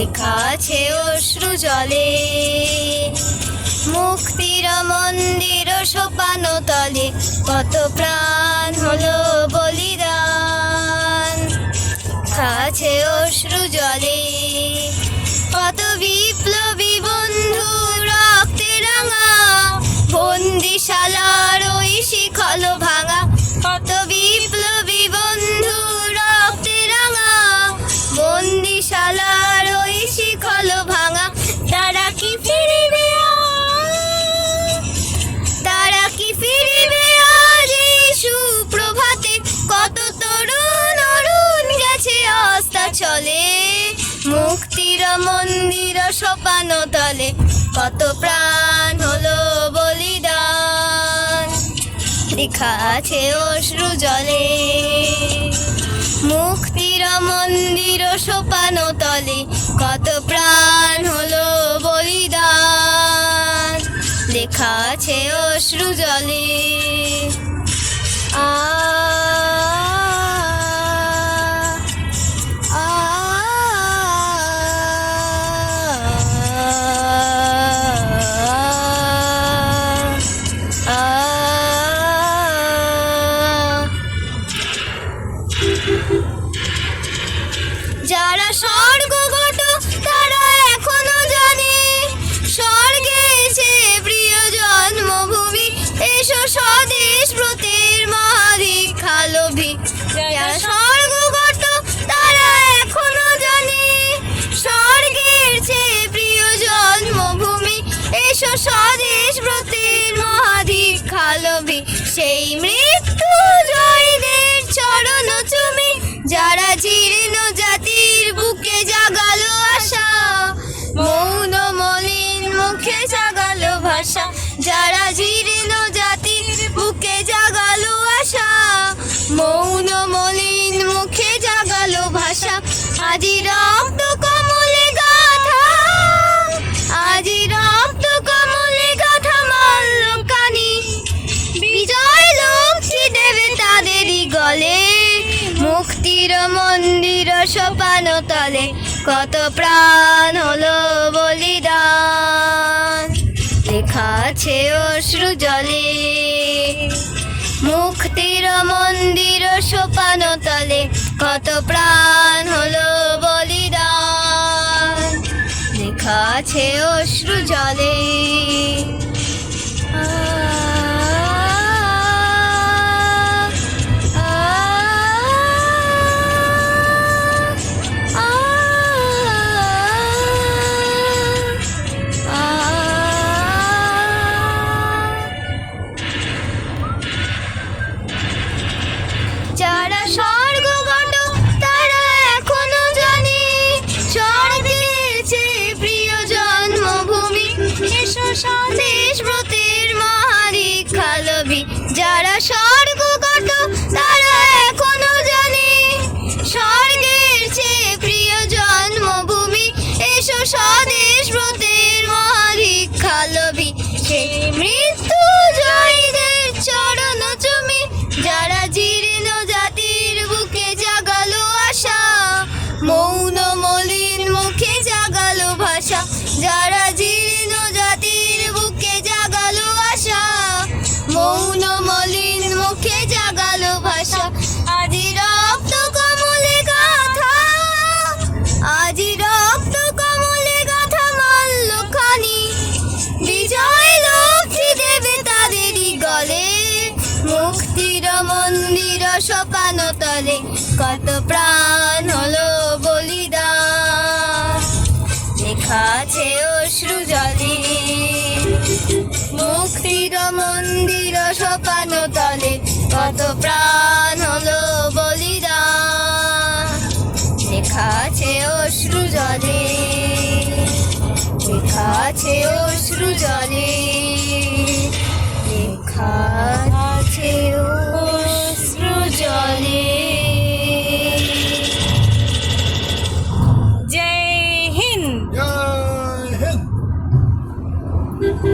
লেখা আছে অশ্রু জলে। মুক্তির মন্দির সোপান তলে কত প্রাণ হলো বলিদান। লেখা আছে অশ্রু জলে। কত বিপ্লবী বন্ধু রক্তে রাঙা বন্দিশালার ওই শিখল ভাঙা। কত বিপ্লবী বন্ধু রক্তে রাঙা বন্দিশালার ওই শিখল ভাঙা। তারা কি ফিরিবে তারা কি ফিরিবে আজ এই সুপ্রভাতে। কত তরুণ অরুণ গেছে আস্থা চলে। মুক্তির মন্দির সোপান তলে কত প্রাণ হলো বলিদান। লেখা আছে অশ্রু জলে। মুক্তির মন্দির সোপান তলে কত প্রাণ হলো বলিদান। লেখা আছে অশ্রু জলে। যারা স্বর্গগত তারা এখনো জানে স্বর্গে সে প্রিয় জন্মভূমি। এসো স্বদেশ ব্রতের মহাদীক্ষা লোভী। যারা স্বর্গগত তারা এখনো জানে স্বর্গের চেয়ে প্রিয় জন্মভূমি। এসো স্বদেশ ব্রতের মহাদীক্ষা লোভী। সেই মৃত্যু জয়ীদের চরণ চুমি। যারা জীর্ণ জাতির বুকে জাগালো আশা মৌন মলিন মুখে জাগালো ভাষা। যারা জীর্ণ জাতির বুকে জাগালো আশা মৌন মলিন মুখে জাগালো ভাষা। আজি রক্ত কমলে গাথা আজি রক্ত কমলে গাথা মল্লকানি। বিজয় লক্ষ্মী দেবে তাদেরই গলে। মুক্তির মন্দির সোপান তলে কত প্রাণ হলো বলিদান। লেখা আছে অশ্রু জলে। মুক্তির মন্দির সোপান তলে কত প্রাণ হলো বলিদান। লেখা আছে অশ্রু জলে। যারা স্বর্গগত তারা এখনো জানে স্বর্গের চেয়ে প্রিয় জন্মভূমি। এসো স্বদেশ ব্রতের মহাদীক্ষা লোভী। যারা স্বর্গগত তারা এখনো জানে স্বর্গের চেয়ে প্রিয় জন্মভূমি। এসো স্বদেশ ব্রতের মহাদীক্ষা লোভী। সেই মৃত্যু জয়ীদের চরণ চুমি। যারা জীর্ণ জাতির বুকে জাগালো আশা মৌন মলিন মুখে জাগালো ভাষা। যারা জীর্ণ জাতির বুকে জাগালো আশা মৌন মলিন মুখে জাগালো ভাষা। আজি রক্ত কমলে গাথা আজি রক্ত কমলে গাথা মল্লখানি। বিজয় লক্ষ্মী দেবে তাদেরই গলে। মুক্তির মন্দির সোপান তলে কত প্রাণ হলো বলিদান। লেখা আছে অশ্রু জলে। মুক্তির মন্দির সোপান তলে কত প্রাণ হলো বলিদান। লেখা আছে অশ্রু জলে। লেখা আছে অশ্রু জলে। লেখা